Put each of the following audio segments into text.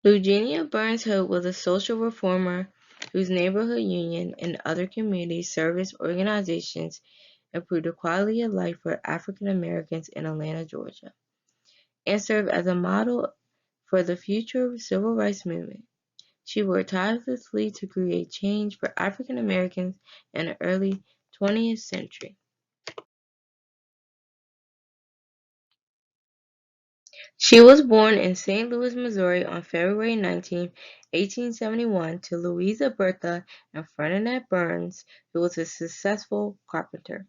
Lugenia Burns Hope was a social reformer whose neighborhood union and other community service organizations improved the quality of life for African Americans in Atlanta, Georgia, and served as a model for the future civil rights movement. She worked tirelessly to create change for African Americans in the early 20th century. She was born in St. Louis, Missouri on February 19, 1871 to Louisa Bertha and Ferdinand Burns, who was a successful carpenter.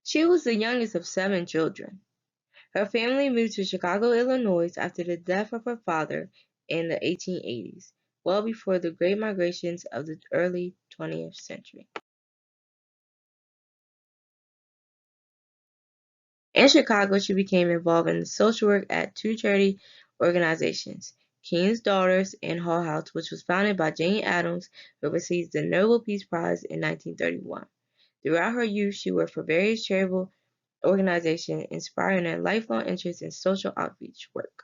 She was the youngest of 7 children. Her family moved to Chicago, Illinois after the death of her father in the 1880s, well before the Great Migrations of the early 20th century. In Chicago, she became involved in social work at 2 charity organizations, King's Daughters and Hull House, which was founded by Jane Addams, who received the Nobel Peace Prize in 1931. Throughout her youth, she worked for various charitable organizations, inspiring a lifelong interest in social outreach work.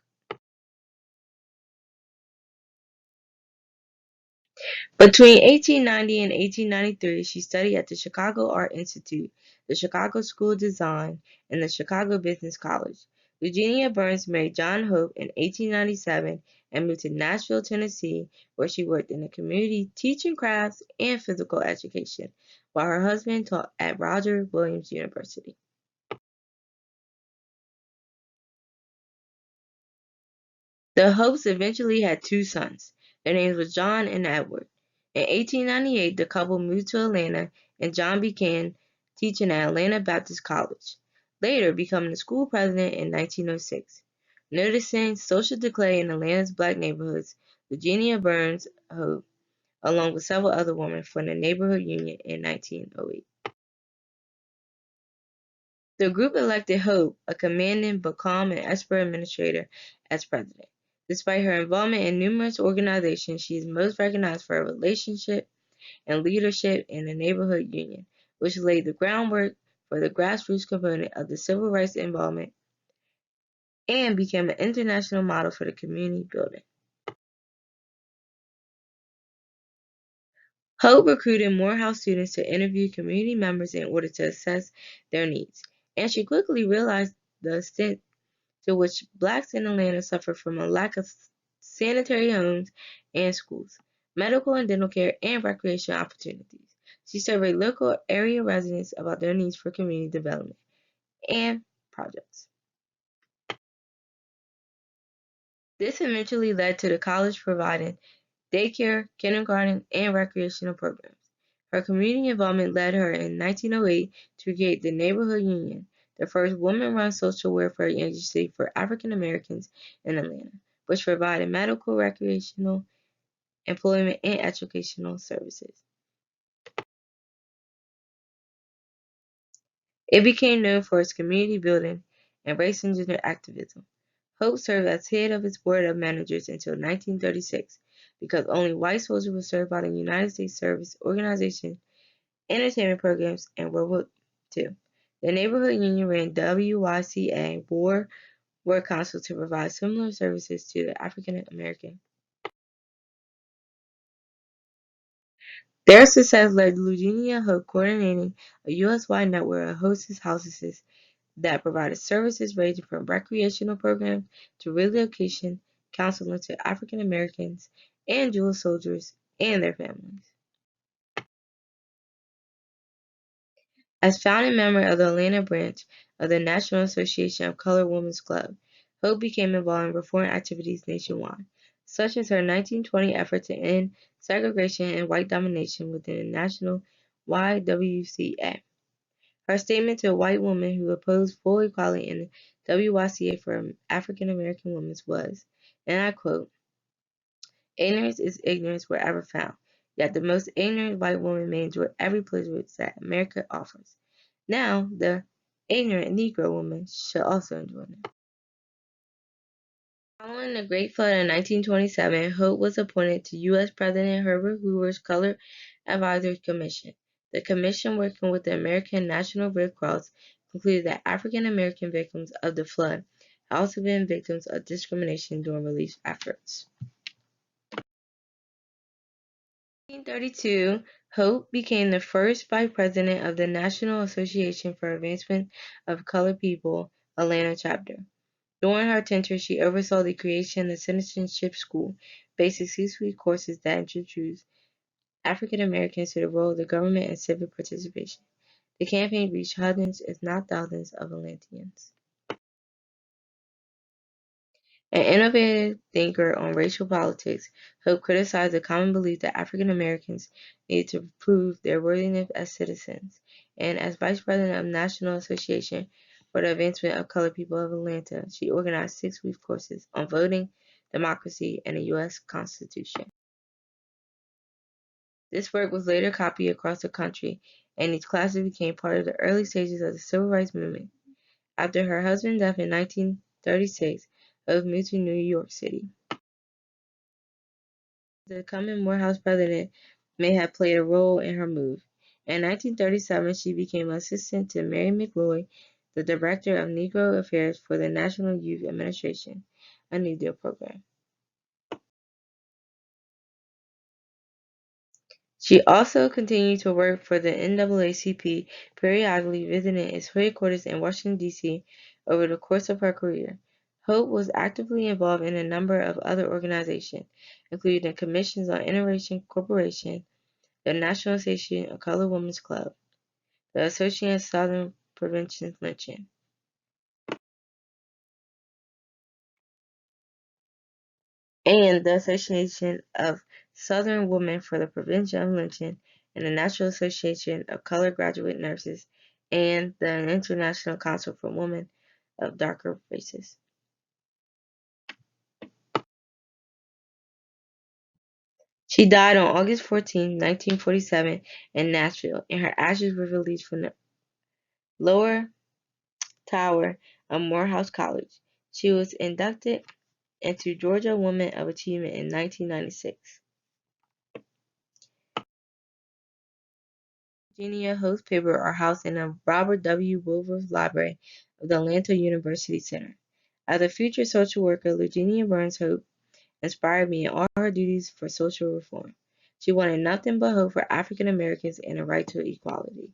Between 1890 and 1893, she studied at the Chicago Art Institute, the Chicago School of Design, and the Chicago Business College. Lugenia Burns married John Hope in 1897 and moved to Nashville, Tennessee, where she worked in the community teaching crafts and physical education, while her husband taught at Roger Williams University. The Hopes eventually had 2 sons. Their names were John and Edward. In 1898, the couple moved to Atlanta, and John began teaching at Atlanta Baptist College, later becoming the school president in 1906. Noticing social decay in Atlanta's black neighborhoods, Virginia Burns Hope, along with several other women, formed the Neighborhood Union in 1908. The group elected Hope, a commanding but calm and expert administrator, as president. Despite her involvement in numerous organizations, she is most recognized for her relationship and leadership in the Neighborhood Union, which laid the groundwork for the grassroots component of the civil rights involvement and became an international model for the community building. Hope recruited Morehouse students to interview community members in order to assess their needs, and she quickly realized the extent to which blacks in Atlanta suffer from a lack of sanitary homes and schools, medical and dental care, and recreation opportunities. She surveyed local area residents about their needs for community development and projects. This eventually led to the college providing daycare, kindergarten, and recreational programs. Her community involvement led her in 1908 to create the Neighborhood Union, the first woman-run social welfare agency for African Americans in Atlanta, which provided medical, recreational, employment, and educational services. It became known for its community building and race and gender activism. Hope served as head of its board of managers until 1936 because only white soldiers were served by the United States Service Organization entertainment programs in World War II. The Neighborhood Union ran WYCA War Work Council to provide similar services to the African American. Their success led Lugenia Hope coordinating a U.S.-wide network of hostess houses that provided services ranging from recreational programs to relocation counseling to African Americans and Jewish soldiers and their families. As founding member of the Atlanta branch of the National Association of Colored Women's Club, Hope became involved in reform activities nationwide, such as her 1920 effort to end segregation and white domination within the national YWCA. Her statement to a white woman who opposed full equality in the WYCA for African American women was, and I quote, "Ignorance is ignorance wherever found, yet the most ignorant white woman may enjoy every privilege that America offers. Now, the ignorant Negro woman should also enjoy them." Following the Great Flood in 1927, Hope was appointed to U.S. President Herbert Hoover's Colored Advisory Commission. The commission, working with the American National Red Cross, concluded that African American victims of the flood had also been victims of discrimination during relief efforts. 1932, Hope became the first vice president of the National Association for Advancement of Colored People, Atlanta chapter. During her tenure, she oversaw the creation of the Citizenship School, basic C-suite courses that introduced African Americans to the role of the government and civic participation. The campaign reached hundreds, if not thousands, of Atlanteans. An innovative thinker on racial politics, Hope criticized the common belief that African Americans needed to prove their worthiness as citizens, and as vice president of the National Association for the Advancement of Colored People of Atlanta, she organized 6-week courses on voting, democracy, and the U.S. Constitution. This work was later copied across the country, and these classes became part of the early stages of the Civil Rights Movement. After her husband's death in 1936, Hope moved to New York City. The coming Morehouse president may have played a role in her move. In 1937, she became assistant to Mary McLeod, the director of Negro Affairs for the National Youth Administration, a New Deal program. She also continued to work for the NAACP, periodically visiting its headquarters in Washington, D.C. over the course of her career. Hope was actively involved in a number of other organizations, including the Commissions on Interracial Cooperation, the National Association of Colored Women's Club, the Association of Southern Prevention Lynching, and the Association of Southern Women for the Prevention of Lynching, and the National Association of Colored Graduate Nurses, and the International Council for Women of Darker Races. She died on August 14, 1947, in Nashville, and her ashes were released from the lower tower of Morehouse College. She was inducted into Georgia Woman of Achievement in 1996. Lugenia Hope's papers are housed in the Robert W. Woolworth Library of the Atlanta University Center. As a future social worker, Lugenia Burns Hope inspired me in all her duties for social reform. She wanted nothing but hope for African Americans and a right to equality.